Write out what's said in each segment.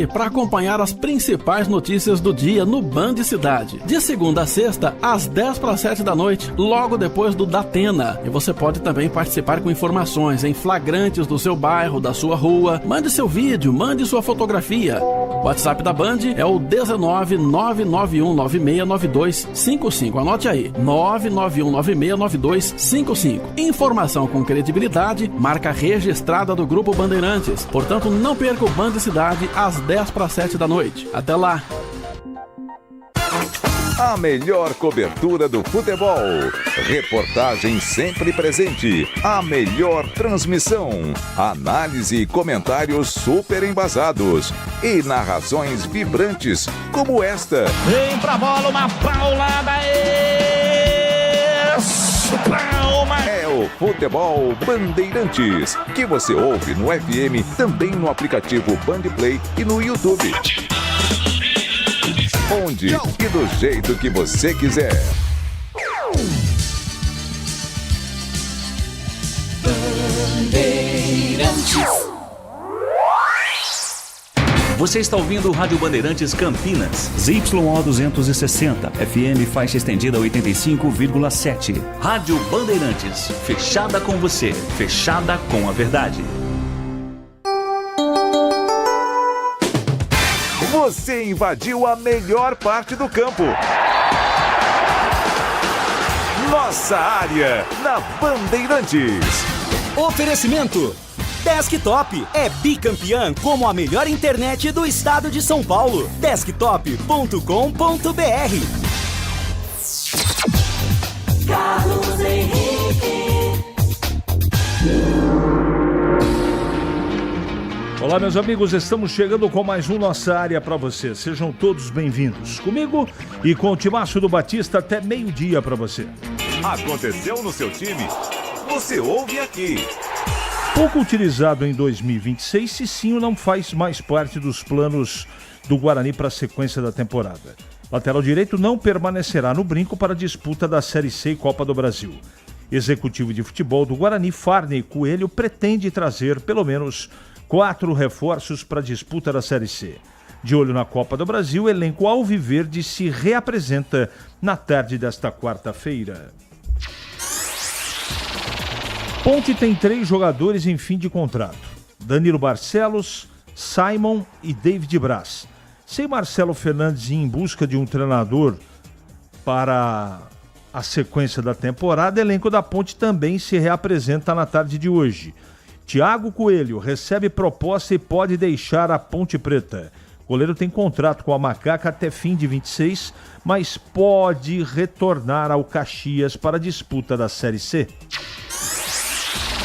E para acompanhar as principais notícias do dia no Band Cidade. De segunda a sexta, às 10:07 da noite, logo depois do Datena. E você pode também participar com informações em flagrantes do seu bairro, da sua rua. Mande seu vídeo, mande sua fotografia. O WhatsApp da Band é o 19991969255. Anote aí, 991969255. Informação com credibilidade, marca registrada do Grupo Bandeirantes. Portanto, não perca o Band Cidade às 10:07 da noite. Até lá! A melhor cobertura do futebol. Reportagem sempre presente. A melhor transmissão. Análise e comentários super embasados. E narrações vibrantes como esta. Vem pra bola, uma paulada. Palma. É o Futebol Bandeirantes, que você ouve no FM, também no aplicativo Bandplay e no YouTube. Onde e do jeito que você quiser. Bandeirantes. Você está ouvindo o Rádio Bandeirantes Campinas, ZYO 260, FM faixa estendida 85,7. Rádio Bandeirantes, fechada com você, fechada com a verdade. Você invadiu a melhor parte do campo. Nossa área, na Bandeirantes. Oferecimento. Desktop é bicampeã como a melhor internet do estado de São Paulo. Desktop.com.br. Carlos Henrique. Olá, meus amigos, estamos chegando com mais um Nossa Área para você. Sejam todos bem-vindos. Comigo e com o Timácio do Batista até meio-dia para você. Aconteceu no seu time? Você ouve aqui. Pouco utilizado em 2026, Cicinho não faz mais parte dos planos do Guarani para a sequência da temporada. Lateral direito não permanecerá no brinco para a disputa da Série C e Copa do Brasil. Executivo de futebol do Guarani, Farney Coelho, pretende trazer pelo menos 4 reforços para a disputa da Série C. De olho na Copa do Brasil, o elenco alviverde se reapresenta na tarde desta quarta-feira. Ponte tem 3 jogadores em fim de contrato. Danilo Barcelos, Simon e David Braz. Sem Marcelo Fernandes em busca de um treinador para a sequência da temporada, o elenco da Ponte também se reapresenta na tarde de hoje. Thiago Coelho recebe proposta e pode deixar a Ponte Preta. O goleiro tem contrato com a Macaca até fim de 26, mas pode retornar ao Caxias para a disputa da Série C.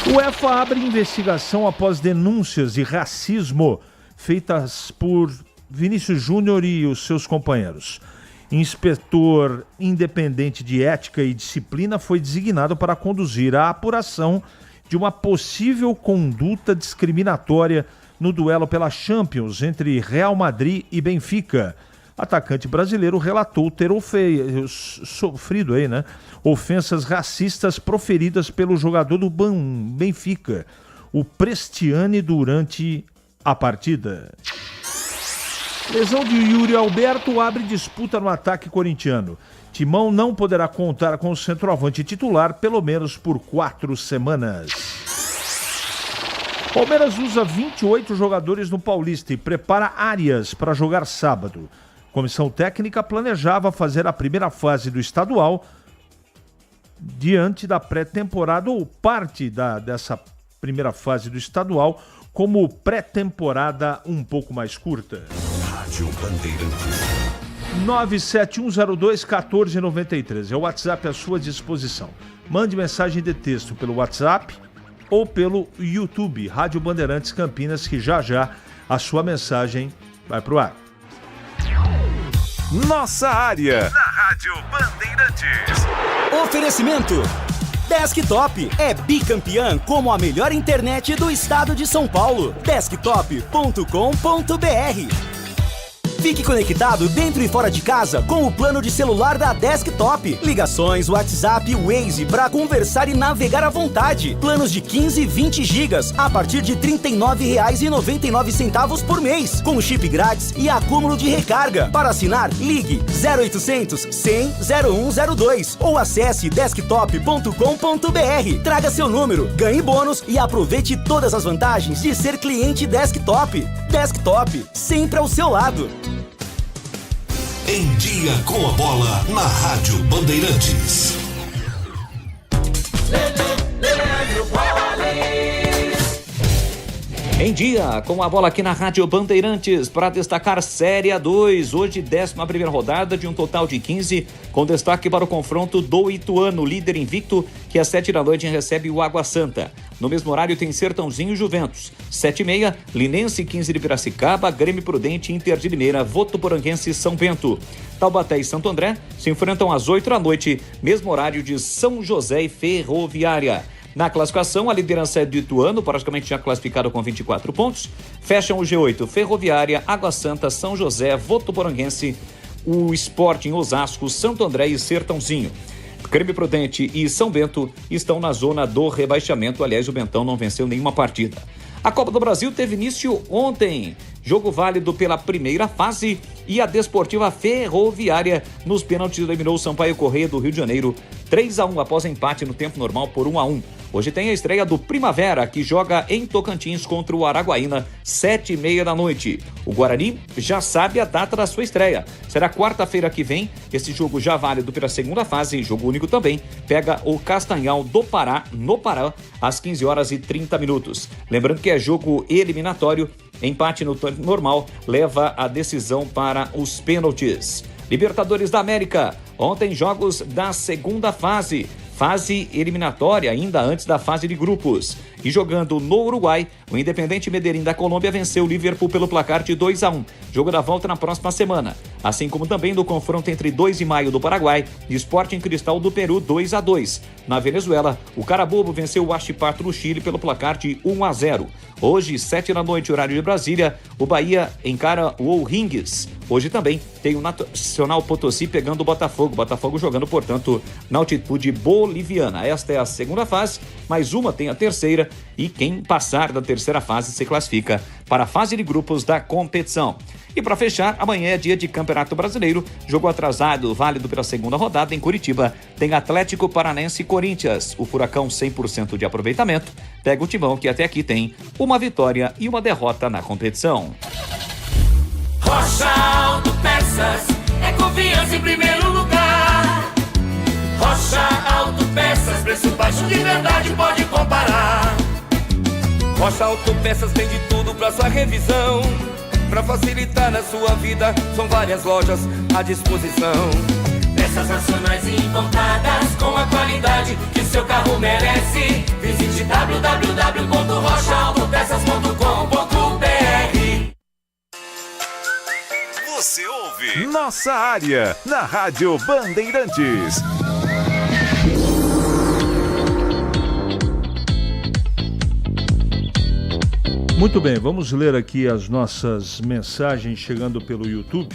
O UEFA abre investigação após denúncias de racismo feitas por Vinícius Júnior e os seus companheiros. Inspetor independente de ética e disciplina foi designado para conduzir a apuração de uma possível conduta discriminatória no duelo pela Champions entre Real Madrid e Benfica. Atacante brasileiro relatou ter sofrido ofensas racistas proferidas pelo jogador do Benfica, o Prestiani, durante a partida. Lesão de Yuri Alberto abre disputa no ataque corintiano. Timão não poderá contar com o centroavante titular pelo menos por 4 semanas. Palmeiras usa 28 jogadores no Paulista e prepara áreas para jogar sábado. Comissão técnica planejava fazer a primeira fase do estadual diante da pré-temporada, ou parte dessa primeira fase do estadual, como pré-temporada um pouco mais curta. Rádio Bandeirantes. 97102-1493 é o WhatsApp à sua disposição. Mande mensagem de texto pelo WhatsApp ou pelo YouTube, Rádio Bandeirantes Campinas, que já a sua mensagem vai pro ar. Nossa área, na Rádio Bandeirantes. Oferecimento. Desktop é bicampeã como a melhor internet do estado de São Paulo. Desktop.com.br. Fique conectado dentro e fora de casa com o plano de celular da Desktop. Ligações, WhatsApp, Waze para conversar e navegar à vontade. Planos de 15 e 20 gigas a partir de R$ 39,99 por mês, com chip grátis e acúmulo de recarga. Para assinar, ligue 0800 100 0102 ou acesse desktop.com.br. Traga seu número, ganhe bônus e aproveite todas as vantagens de ser cliente Desktop. Desktop, sempre ao seu lado. Em Dia com a Bola, na Rádio Bandeirantes. Em Dia com a Bola aqui na Rádio Bandeirantes para destacar Série A2, hoje 11ª rodada de um total de 15, com destaque para o confronto do Ituano, líder invicto, que às 7h recebe o Água Santa. No mesmo horário tem Sertãozinho e Juventus. 7h30, Linense 15 de Piracicaba, Grêmio Prudente, Inter de Limeira, Votuporanguense e São Bento. Taubaté e Santo André se enfrentam às 8h, mesmo horário de São José e Ferroviária. Na classificação, a liderança é do Ituano, praticamente já classificado com 24 pontos. Fecham o G8, Ferroviária, Água Santa, São José, Votuporanguense, o Sport em Osasco, Santo André e Sertãozinho. Grêmio Prudente e São Bento estão na zona do rebaixamento. Aliás, o Bentão não venceu nenhuma partida. A Copa do Brasil teve início ontem. Jogo válido pela primeira fase e a Desportiva Ferroviária nos pênaltis eliminou o Sampaio Corrêa do Rio de Janeiro 3-1 após empate no tempo normal por 1-1. Hoje tem a estreia do Primavera, que joga em Tocantins contra o Araguaína, 7h30. O Guarani já sabe a data da sua estreia. Será quarta-feira que vem. Esse jogo já válido pela segunda fase, jogo único também, pega o Castanhal do Pará, no Pará, às 15h30. Lembrando que é jogo eliminatório, empate no tempo normal leva a decisão para os pênaltis. Libertadores da América, ontem jogos da segunda fase eliminatória, ainda antes da fase de grupos. E jogando no Uruguai, o Independente Medellín da Colômbia venceu o Liverpool pelo placar de 2-1. Jogo da volta na próxima semana. Assim como também no confronto entre 2 de Maio do Paraguai e Sporting Cristal do Peru, 2-2. Na Venezuela, o Carabobo venceu o Huachipato do Chile pelo placar de 1-0. Hoje, 7h, horário de Brasília, o Bahia encara o O'Higgins. Hoje também tem o Nacional Potosí pegando o Botafogo. Botafogo jogando, portanto, na altitude boliviana. Esta é a segunda fase, mais uma tem a terceira. E quem passar da terceira fase se classifica para a fase de grupos da competição. E para fechar, amanhã é dia de Campeonato Brasileiro, jogo atrasado, válido pela segunda rodada em Curitiba. Tem Atlético Paranaense e Corinthians. O Furacão 100% de aproveitamento pega o Timão, que até aqui tem uma vitória e uma derrota na competição. Rocha Autopeças é confiança em primeiro lugar. Rocha Autopeças, preço baixo de verdade, pode comparar. Rocha Autopeças tem de tudo pra sua revisão. Pra facilitar na sua vida, são várias lojas à disposição. Peças nacionais e importadas com a qualidade que seu carro merece. Visite www.rochaautopeças.com.br. Você ouve Nossa Área, na Rádio Bandeirantes. Muito bem, vamos ler aqui as nossas mensagens chegando pelo YouTube.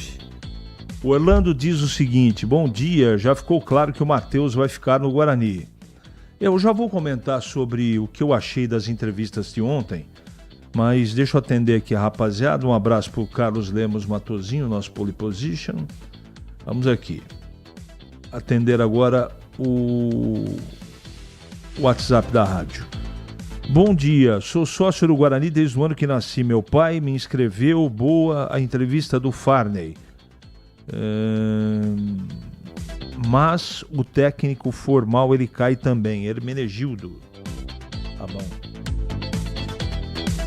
O Orlando diz o seguinte: bom dia, já ficou claro que o Matheus vai ficar no Guarani. Eu já vou comentar sobre o que eu achei das entrevistas de ontem, mas deixa eu atender aqui a rapaziada. Um abraço para o Carlos Lemos Matozinho, nosso pole position. Vamos aqui atender agora o WhatsApp da rádio. Bom dia, sou sócio do Guarani desde o ano que nasci. Meu pai me inscreveu. Boa a entrevista do Farney. Mas o técnico formal ele cai também. Hermenegildo. Tá bom.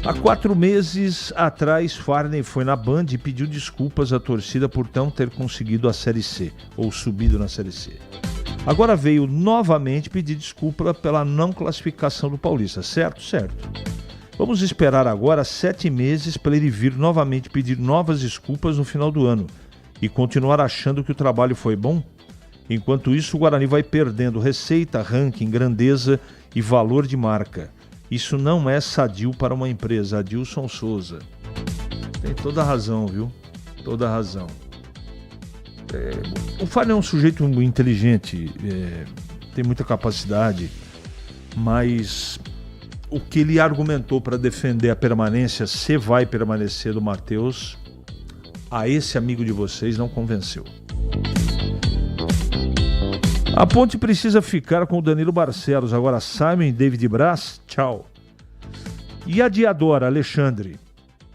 Há 4 meses atrás, Farney foi na Band e pediu desculpas à torcida por não ter conseguido a Série C, ou subido na Série C. Agora veio novamente pedir desculpa pela não classificação do Paulista, certo? Certo. Vamos esperar agora 7 meses para ele vir novamente pedir novas desculpas no final do ano e continuar achando que o trabalho foi bom? Enquanto isso, o Guarani vai perdendo receita, ranking, grandeza e valor de marca. Isso não é sadio para uma empresa. Adilson Souza. Tem toda a razão, viu? Toda razão. O Fábio é um sujeito inteligente, tem muita capacidade, mas o que ele argumentou para defender a permanência, se vai permanecer, do Matheus, a esse amigo de vocês não convenceu. A Ponte precisa ficar com o Danilo Barcelos. Agora Simon e David Braz, tchau. E a Diadora, Alexandre?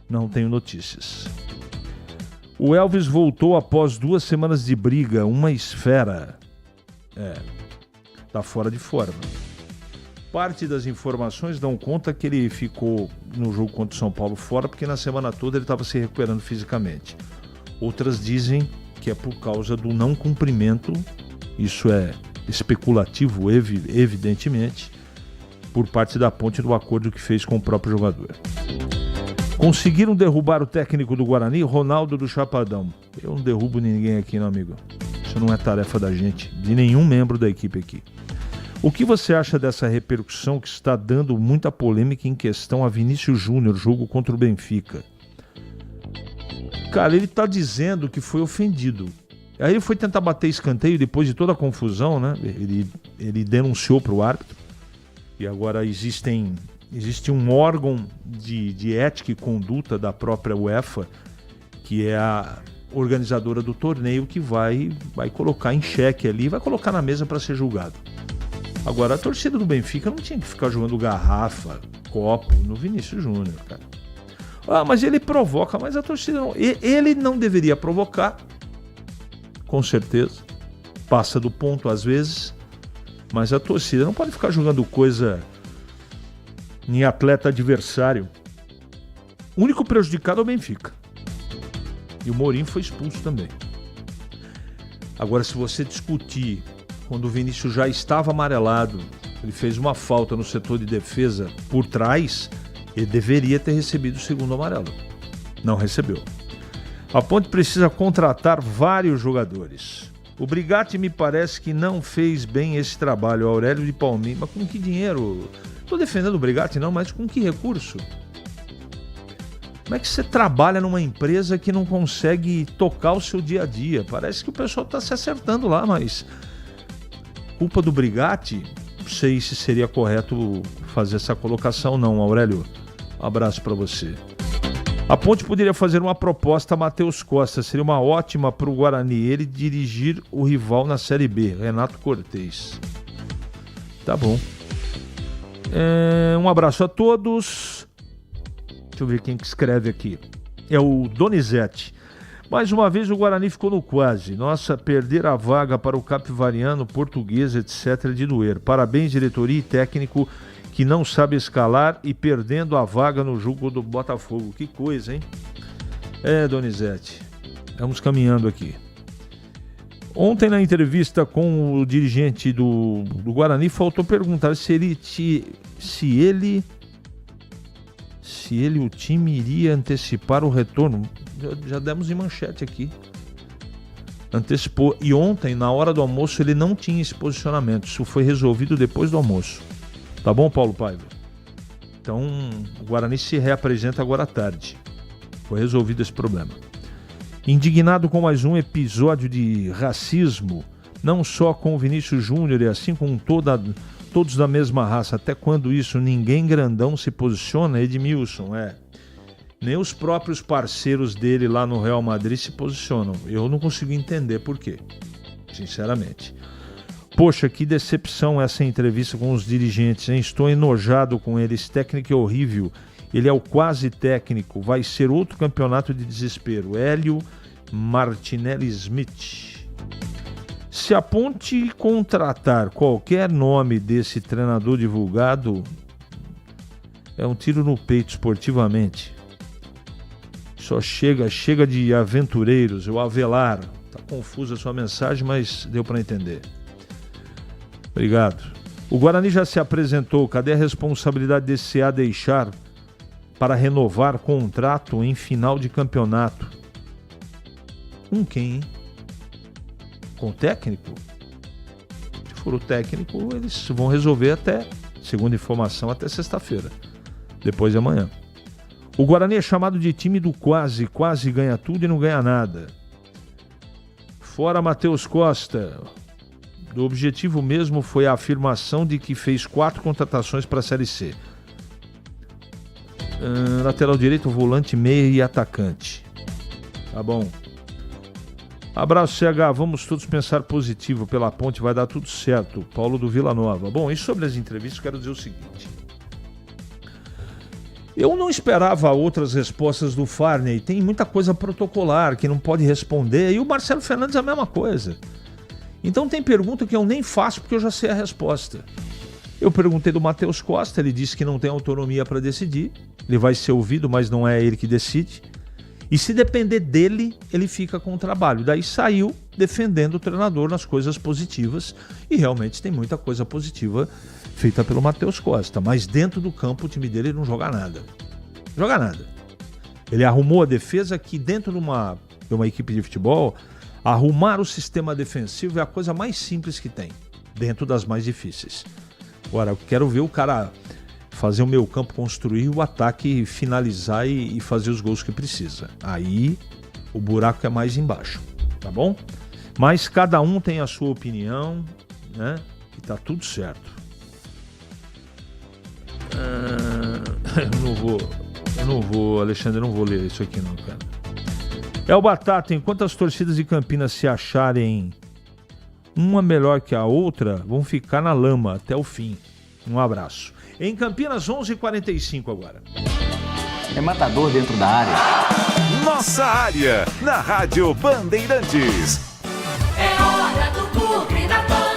Não tenho notícias. O Elvis voltou após 2 semanas de briga, uma esfera. Tá fora de forma. Parte das informações dão conta que ele ficou no jogo contra o São Paulo fora, porque na semana toda ele estava se recuperando fisicamente. Outras dizem que é por causa do não cumprimento, isso é especulativo, evidentemente, por parte da Ponte do acordo que fez com o próprio jogador. Conseguiram derrubar o técnico do Guarani, Ronaldo do Chapadão. Eu não derrubo ninguém aqui, não, amigo. Isso não é tarefa da gente, de nenhum membro da equipe aqui. O que você acha dessa repercussão que está dando muita polêmica em questão a Vinícius Júnior, jogo contra o Benfica? Cara, ele está dizendo que foi ofendido. Aí ele foi tentar bater escanteio depois de toda a confusão, né? Ele denunciou para o árbitro. E agora existe um órgão de ética e conduta da própria UEFA, que é a organizadora do torneio, que vai colocar em xeque ali, vai colocar na mesa para ser julgado. Agora, a torcida do Benfica não tinha que ficar jogando garrafa, copo no Vinícius Júnior, cara. Mas ele provoca, mas a torcida não. Ele não deveria provocar, com certeza. Passa do ponto às vezes, mas a torcida não pode ficar jogando coisa em atleta adversário. O único prejudicado é o Benfica. E o Mourinho foi expulso também. Agora, se você discutir quando o Vinícius já estava amarelado, ele fez uma falta no setor de defesa por trás, ele deveria ter recebido o segundo amarelo. Não recebeu. A Ponte precisa contratar vários jogadores. O Brigatti me parece que não fez bem esse trabalho. O Aurélio de Palmeiras, mas com que dinheiro? Estou defendendo o Brigatti não, mas com que recurso? Como é que você trabalha numa empresa que não consegue tocar o seu dia a dia? Parece que o pessoal está se acertando lá, mas culpa do Brigatti? Não sei se seria correto fazer essa colocação não, Aurélio. Um abraço para você. A Ponte poderia fazer uma proposta a Matheus Costa, seria uma ótima para o Guarani, ele dirigir o rival na Série B, Renato Cortez. Tá bom. Um abraço a todos. Deixa eu ver quem que escreve aqui. É o Donizete. Mais uma vez o Guarani ficou no quase. Nossa, perder a vaga para o Capivariano, Português, etc. de doer. Parabéns, diretoria e técnico que não sabe escalar e perdendo a vaga no jogo do Botafogo. Que coisa, hein? Donizete. Vamos caminhando aqui. Ontem na entrevista com o dirigente do Guarani, faltou perguntar se o time iria antecipar o retorno. Já demos em manchete aqui. Antecipou. E ontem, na hora do almoço, ele não tinha esse posicionamento. Isso foi resolvido depois do almoço. Tá bom, Paulo Paiva? Então, o Guarani se reapresenta agora à tarde. Foi resolvido esse problema. Indignado com mais um episódio de racismo, não só com o Vinícius Júnior e assim com todos da mesma raça. Até quando isso? Ninguém grandão se posiciona, Edmilson, Nem os próprios parceiros dele lá no Real Madrid se posicionam. Eu não consigo entender por quê, sinceramente. Poxa, que decepção essa entrevista com os dirigentes, hein? Estou enojado com eles, técnico é horrível. Ele é o quase técnico, vai ser outro campeonato de desespero. Hélio Martinelli Smith. Se a Ponte contratar qualquer nome desse treinador divulgado, é um tiro no peito esportivamente. Só chega de aventureiros, o Avelar. Tá confusa a sua mensagem, mas deu para entender. Obrigado. O Guarani já se apresentou. Cadê a responsabilidade desse CA deixar para renovar contrato em final de campeonato? Com quem, hein? Com o técnico? Se for o técnico, eles vão resolver até, segundo informação, até sexta-feira. Depois de amanhã. O Guarani é chamado de time do quase, quase ganha tudo e não ganha nada. Fora Matheus Costa. O objetivo mesmo foi a afirmação de que fez 4 contratações para a Série C. Lateral direito, volante, meia e atacante. Tá bom. Abraço, CH. Vamos todos pensar positivo. Pela ponte vai dar tudo certo. Paulo do Vila Nova. Bom, e sobre as entrevistas, quero dizer o seguinte. Eu não esperava outras respostas do Farney. Tem muita coisa protocolar que não pode responder. E o Marcelo Fernandes é a mesma coisa. Então tem pergunta que eu nem faço porque eu já sei a resposta. Eu perguntei do Matheus Costa, ele disse que não tem autonomia para decidir. Ele vai ser ouvido, mas não é ele que decide. E se depender dele, ele fica com o trabalho. Daí saiu defendendo o treinador nas coisas positivas. E realmente tem muita coisa positiva feita pelo Matheus Costa. Mas dentro do campo o time dele não joga nada. Joga nada. Ele arrumou a defesa que dentro de uma equipe de futebol, arrumar o sistema defensivo é a coisa mais simples que tem. Dentro das mais difíceis. Agora, eu quero ver o cara fazer o meio campo, construir o ataque, finalizar e fazer os gols que precisa. Aí o buraco é mais embaixo, tá bom? Mas cada um tem a sua opinião, né? E tá tudo certo. Eu não vou, Alexandre, eu não vou ler isso aqui não, cara. O Batata, enquanto as torcidas de Campinas se acharem uma melhor que a outra, vão ficar na lama até o fim. Um abraço. Em Campinas, 11h45 agora. É matador dentro da área. Nossa área, na Rádio Bandeirantes. É hora do Bugre da Band.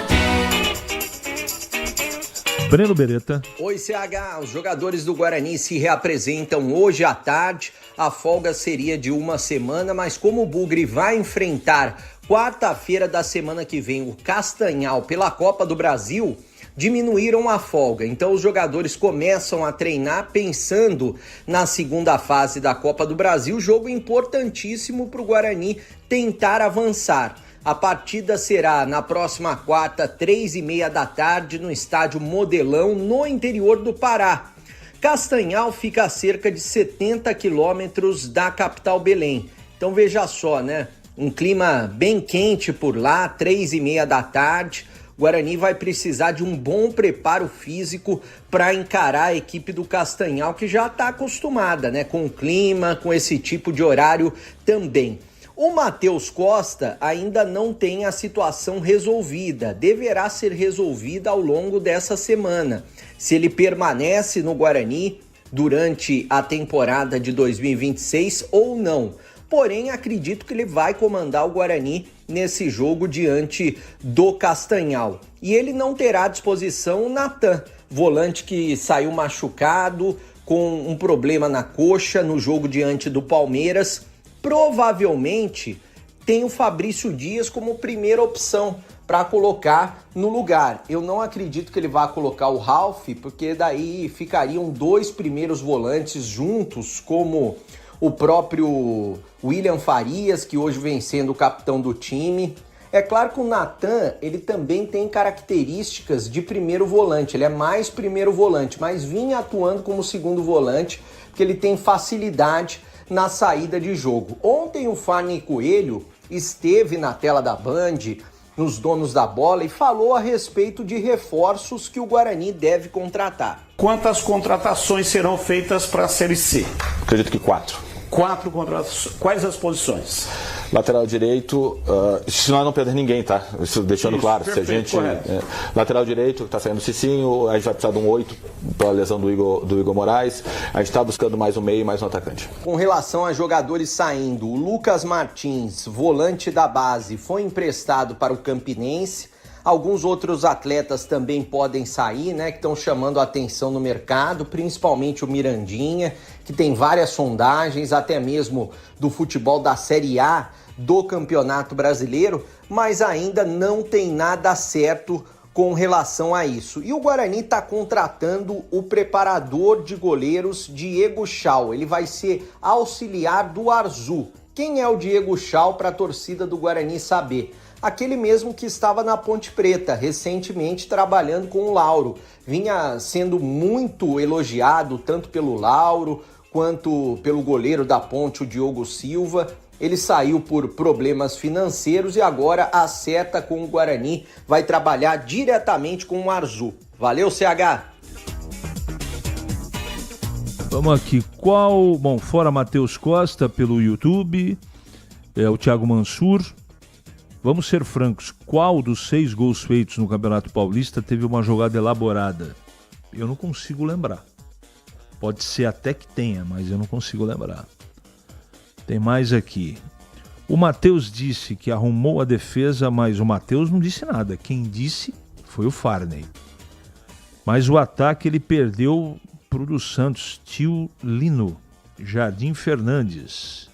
Breno Beretta. Oi, CH. Os jogadores do Guarani se reapresentam hoje à tarde. A folga seria de uma semana, mas como o Bugre vai enfrentar quarta-feira da semana que vem o Castanhal pela Copa do Brasil, diminuíram a folga. Então os jogadores começam a treinar pensando na segunda fase da Copa do Brasil, jogo importantíssimo para o Guarani tentar avançar. A partida será na próxima quarta, 3h30 da tarde, no estádio Modelão, no interior do Pará. Castanhal fica a cerca de 70 quilômetros da capital Belém. Então veja só, né? Um clima bem quente por lá, 3h30 da tarde. O Guarani vai precisar de um bom preparo físico para encarar a equipe do Castanhal, que já está acostumada, né? Com o clima, com esse tipo de horário também. O Matheus Costa ainda não tem a situação resolvida, deverá ser resolvida ao longo dessa semana. Se ele permanece no Guarani durante a temporada de 2026 ou não. Porém, acredito que ele vai comandar o Guarani nesse jogo diante do Castanhal. E ele não terá à disposição o Natan, volante que saiu machucado, com um problema na coxa no jogo diante do Palmeiras. Provavelmente tem o Fabrício Dias como primeira opção para colocar no lugar. Eu não acredito que ele vá colocar o Ralf, porque daí ficariam 2 primeiros volantes juntos, como o próprio William Farias, que hoje vem sendo o capitão do time. É claro que o Natan, ele também tem características de primeiro volante, ele é mais primeiro volante, mas vinha atuando como segundo volante, porque ele tem facilidade na saída de jogo. Ontem o Farney Coelho esteve na tela da Band, nos Donos da Bola, e falou a respeito de reforços que o Guarani deve contratar. Quantas contratações serão feitas para a Série C? Acredito que 4. 4 contratações. Quais as posições? Lateral direito, se nós não perder ninguém, tá? Isso deixando claro. Perfeito, se a gente, lateral direito, tá saindo o Cicinho, a gente vai precisar de um 8 para a lesão do Igor Moraes. A gente está buscando mais um meio e mais um atacante. Com relação a jogadores saindo, o Lucas Martins, volante da base, foi emprestado para o Campinense. Alguns outros atletas também podem sair, né, que estão chamando a atenção no mercado, principalmente o Mirandinha, que tem várias sondagens, até mesmo do futebol da Série A do Campeonato Brasileiro, mas ainda não tem nada certo com relação a isso. E o Guarani está contratando o preparador de goleiros Diego Chau. Ele vai ser auxiliar do Arzu. Quem é o Diego Chau para a torcida do Guarani saber? Aquele mesmo que estava na Ponte Preta, recentemente trabalhando com o Lauro. Vinha sendo muito elogiado, tanto pelo Lauro quanto pelo goleiro da Ponte, o Diogo Silva. Ele saiu por problemas financeiros e agora acerta com o Guarani, vai trabalhar diretamente com o Arzu. Valeu, CH! Vamos aqui, fora Matheus Costa pelo YouTube, o Thiago Mansur. Vamos ser francos, qual dos 6 gols feitos no Campeonato Paulista teve uma jogada elaborada? Eu não consigo lembrar. Pode ser até que tenha, mas eu não consigo lembrar. Tem mais aqui. O Matheus disse que arrumou a defesa, mas o Matheus não disse nada. Quem disse foi o Farney. Mas o ataque ele perdeu pro do Santos, Tio Lino, Jardim Fernandes.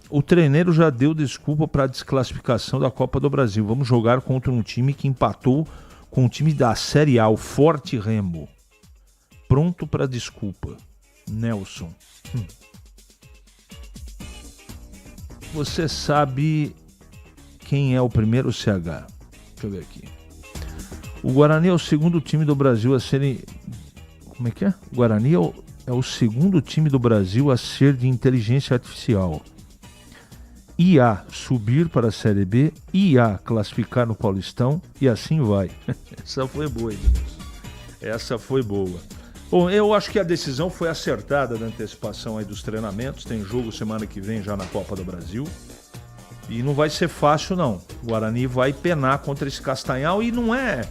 O treneiro já deu desculpa para a desclassificação da Copa do Brasil. Vamos jogar contra um time que empatou com o time da Série A, o Forte Remo. Pronto para desculpa. Nelson. Você sabe quem é o primeiro CH? Deixa eu ver aqui. O Guarani é o segundo time do Brasil a ser... Como é que é? O Guarani é o segundo time do Brasil a ser de inteligência artificial. IA subir para a Série B, IA classificar no Paulistão e assim vai. Essa foi boa, Edilson. Essa foi boa. Bom, eu acho que a decisão foi acertada da antecipação aí dos treinamentos. Tem jogo semana que vem já na Copa do Brasil. E não vai ser fácil, não. O Guarani vai penar contra esse Castanhal e não é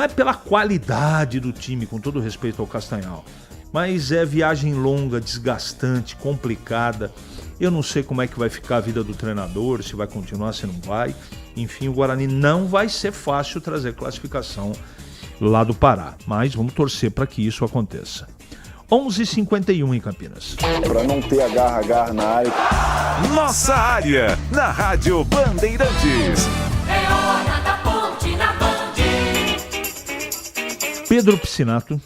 pela qualidade do time, com todo respeito ao Castanhal. Mas é viagem longa, desgastante, complicada. Eu não sei como é que vai ficar a vida do treinador, se vai continuar, se não vai. Enfim, o Guarani não vai ser fácil trazer classificação lá do Pará. Mas vamos torcer para que isso aconteça. 11h51 em Campinas. Para não ter agarra na área. Nossa área, na Rádio Bandeirantes. É hora da Ponte na Band. Pedro Piscinato.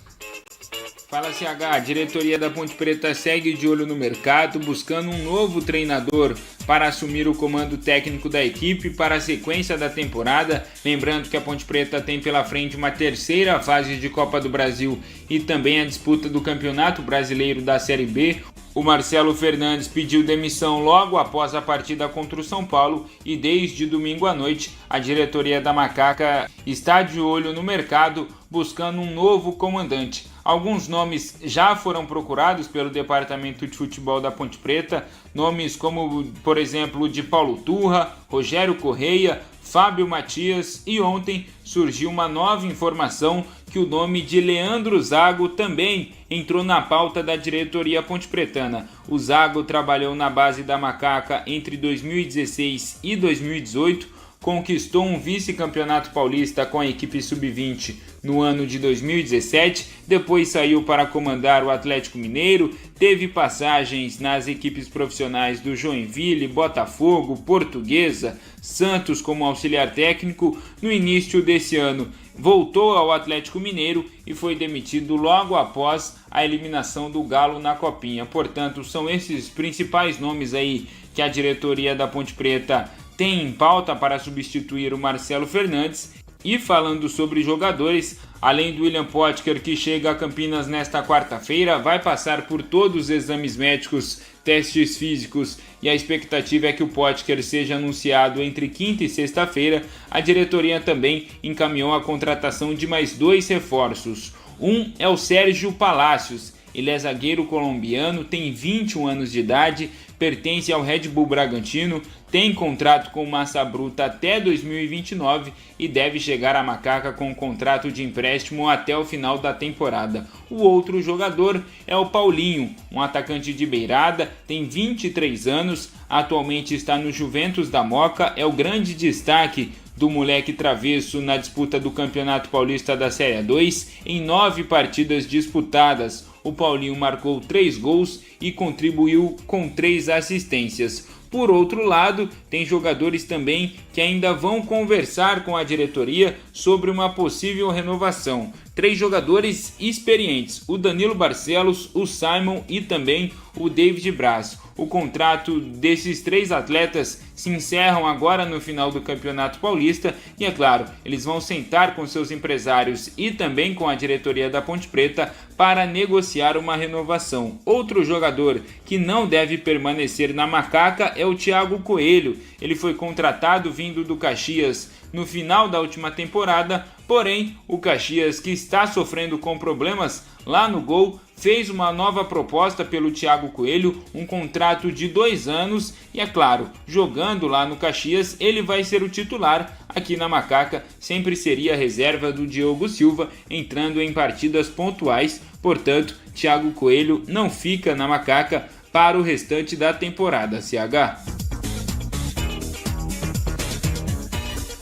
Fala, CH, a diretoria da Ponte Preta segue de olho no mercado, buscando um novo treinador para assumir o comando técnico da equipe para a sequência da temporada. Lembrando que a Ponte Preta tem pela frente uma terceira fase de Copa do Brasil e também a disputa do Campeonato Brasileiro da Série B. O Marcelo Fernandes pediu demissão logo após a partida contra o São Paulo e desde domingo à noite a diretoria da Macaca está de olho no mercado buscando um novo comandante. Alguns nomes já foram procurados pelo departamento de futebol da Ponte Preta, nomes como, por exemplo, de Paulo Turra, Rogério Correia, Fábio Matias e ontem surgiu uma nova informação que o nome de Leandro Zago também entrou na pauta da diretoria pontepretana. O Zago trabalhou na base da Macaca entre 2016 e 2018, conquistou um vice-campeonato paulista com a equipe sub-20 no ano de 2017, depois saiu para comandar o Atlético Mineiro, teve passagens nas equipes profissionais do Joinville, Botafogo, Portuguesa, Santos como auxiliar técnico. No início desse ano voltou ao Atlético Mineiro e foi demitido logo após a eliminação do Galo na Copinha. Portanto, são esses principais nomes aí que a diretoria da Ponte Preta tem em pauta para substituir o Marcelo Fernandes. E falando sobre jogadores, além do William Potker, que chega a Campinas nesta quarta-feira, vai passar por todos os exames médicos, testes físicos e a expectativa é que o Potker seja anunciado entre quinta e sexta-feira. A diretoria também encaminhou a contratação de mais 2 reforços. Um é o Sérgio Palacios. Ele é zagueiro colombiano, tem 21 anos de idade, pertence ao Red Bull Bragantino, tem contrato com Massa Bruta até 2029 e deve chegar à Macaca com um contrato de empréstimo até o final da temporada. O outro jogador é o Paulinho, um atacante de beirada, tem 23 anos, atualmente está no Juventus da Moca, é o grande destaque do moleque travesso na disputa do Campeonato Paulista da Série 2. Em 9 partidas disputadas, o Paulinho marcou 3 gols e contribuiu com 3 assistências. Por outro lado, tem jogadores também que ainda vão conversar com a diretoria sobre uma possível renovação. 3 jogadores experientes, o Danilo Barcelos, o Simon e também o David Braz. O contrato desses 3 atletas se encerram agora no final do Campeonato Paulista e, é claro, eles vão sentar com seus empresários e também com a diretoria da Ponte Preta para negociar uma renovação. Outro jogador que não deve permanecer na Macaca é o Thiago Coelho. Ele foi contratado vindo do Caxias no final da última temporada, porém o Caxias, que está sofrendo com problemas lá no gol, fez uma nova proposta pelo Thiago Coelho, um contrato de 2 anos e, é claro, jogando lá no Caxias, ele vai ser o titular. Aqui na Macaca sempre seria a reserva do Diogo Silva, entrando em partidas pontuais. Portanto, Thiago Coelho não fica na Macaca para o restante da temporada. CH.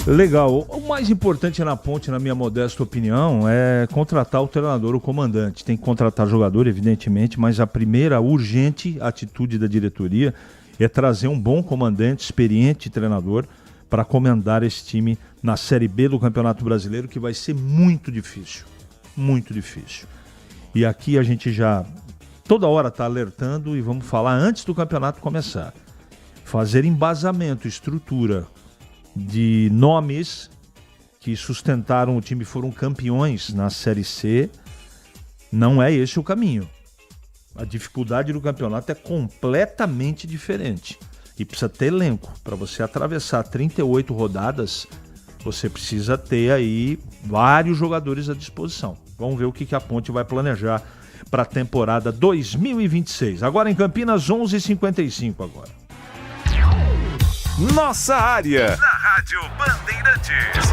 Legal. O mais importante na Ponte, na minha modesta opinião, é contratar o treinador, o comandante. Tem que contratar jogador, evidentemente, mas a primeira urgente atitude da diretoria é trazer um bom comandante, experiente treinador, para comandar esse time na Série B do Campeonato Brasileiro, que vai ser muito difícil. Muito difícil. E aqui a gente já toda hora está alertando e vamos falar antes do campeonato começar. Fazer embasamento, estrutura de nomes que sustentaram o time, foram campeões na Série C, não é esse o caminho. A dificuldade do campeonato é completamente diferente e precisa ter elenco. Para você atravessar 38 rodadas, você precisa ter aí vários jogadores à disposição. Vamos ver o que a Ponte vai planejar para a temporada 2026. Agora em Campinas, 11h55 agora. Nossa área, na Rádio Bandeirantes.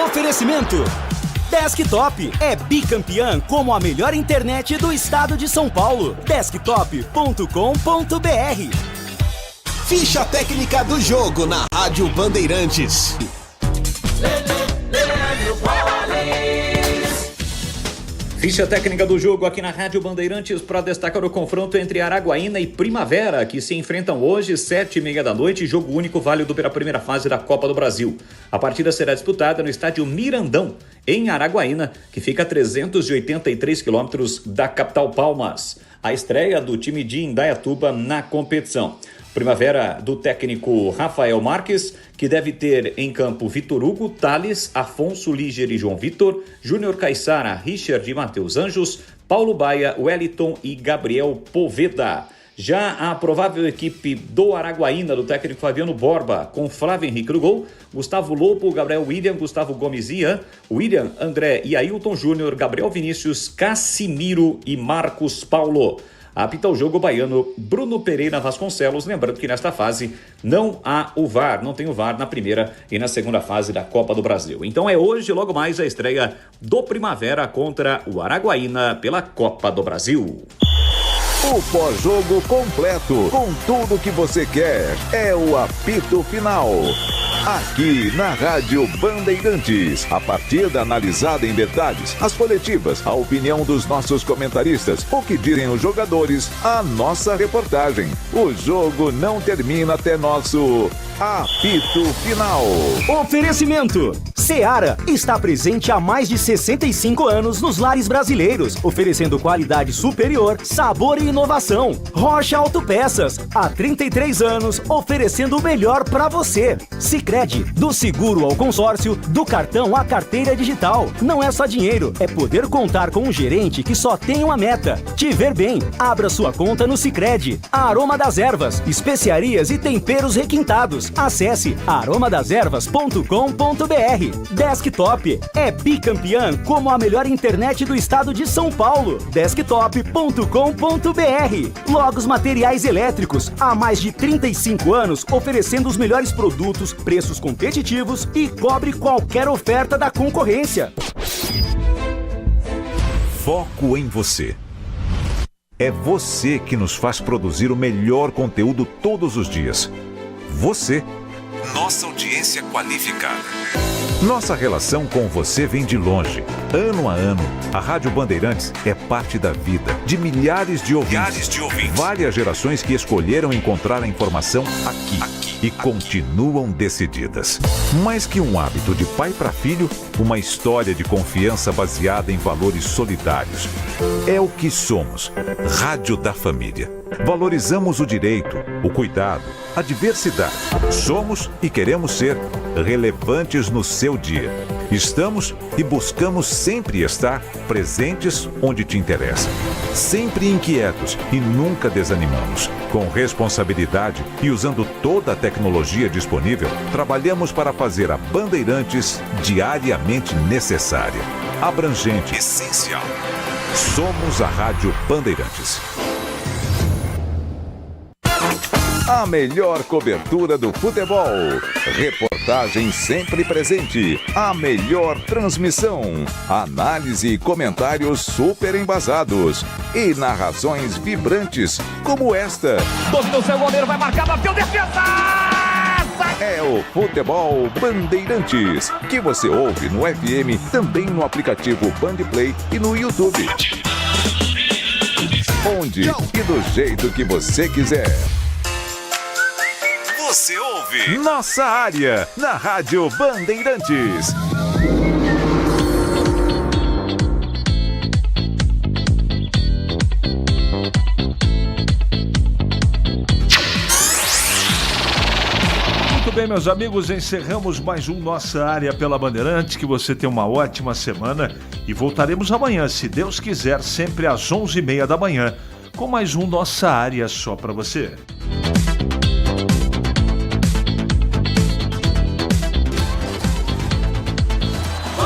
Oferecimento Desktop é bicampeã como a melhor internet do estado de São Paulo. Desktop.com.br. Ficha técnica do jogo na Rádio Bandeirantes. Ficha técnica do jogo aqui na Rádio Bandeirantes para destacar o confronto entre Araguaína e Primavera, que se enfrentam hoje, 7h30 da noite, jogo único válido pela primeira fase da Copa do Brasil. A partida será disputada no estádio Mirandão, em Araguaína, que fica a 383 quilômetros da capital Palmas. A estreia do time de Indaiatuba na competição. Primavera do técnico Rafael Marques, que deve ter em campo Vitor Hugo, Thales, Afonso Líger e João Vitor, Júnior Caissara, Richard e Matheus Anjos, Paulo Baia, Wellington e Gabriel Poveda. Já a provável equipe do Araguaína, do técnico Fabiano Borba, com Flávio Henrique no gol, Gustavo Lopo, Gabriel William, Gustavo Gomes Ian, William, André e Ailton Júnior, Gabriel Vinícius, Cassimiro e Marcos Paulo. Apita o jogo baiano Bruno Pereira Vasconcelos, lembrando que nesta fase não há o VAR, não tem o VAR na primeira e na segunda fase da Copa do Brasil. Então é hoje, logo mais, a estreia do Primavera contra o Araguaína pela Copa do Brasil. O pós-jogo completo, com tudo que você quer, é o apito final. Aqui na Rádio Bandeirantes, a partida analisada em detalhes, as coletivas, a opinião dos nossos comentaristas, o que dizem os jogadores, a nossa reportagem. O jogo não termina até nosso apito final. Oferecimento Seara está presente há mais de 65 anos nos lares brasileiros, oferecendo qualidade superior, sabor e inovação. Rocha Autopeças, há 33 anos, oferecendo o melhor para você. Sicredi, do seguro ao consórcio, do cartão à carteira digital. Não é só dinheiro, é poder contar com um gerente que só tem uma meta: te ver bem. Abra sua conta no Sicredi. Aroma das Ervas, especiarias e temperos requintados. Acesse aromadeservas.com.br. Desktop é bicampeã como a melhor internet do estado de São Paulo. Desktop.com.br. Logos Materiais Elétricos, há mais de 35 anos, oferecendo os melhores produtos, preços competitivos e cobre qualquer oferta da concorrência. Foco em você. É você que nos faz produzir o melhor conteúdo todos os dias. Você nossa audiência qualificada. Nossa relação com você vem de longe. Ano a ano, a Rádio Bandeirantes é parte da vida de milhares de ouvintes. Várias gerações que escolheram encontrar a informação aqui e continuam decididas. Mais que um hábito de pai para filho, uma história de confiança baseada em valores solidários. É o que somos. Rádio da Família. Valorizamos o direito, o cuidado, a diversidade. Somos e queremos ser relevantes no seu dia. Estamos e buscamos sempre estar presentes onde te interessa. Sempre inquietos e nunca desanimamos. Com responsabilidade e usando toda a tecnologia disponível, trabalhamos para fazer a Bandeirantes diariamente necessária, abrangente, essencial. Somos a Rádio Bandeirantes. A melhor cobertura do futebol. Reportagem sempre presente. A melhor transmissão. Análise e comentários super embasados. E narrações vibrantes como esta. Dominou seu goleiro, vai marcar, bateu, defesa! É o Futebol Bandeirantes, que você ouve no FM, também no aplicativo Bandplay e no YouTube. Onde e do jeito que você quiser. Você ouve Nossa Área, na Rádio Bandeirantes. Muito bem, meus amigos, encerramos mais um Nossa Área pela Bandeirantes. Que você tenha uma ótima semana e voltaremos amanhã, se Deus quiser, sempre às 11h30 da manhã, com mais um Nossa Área só para você.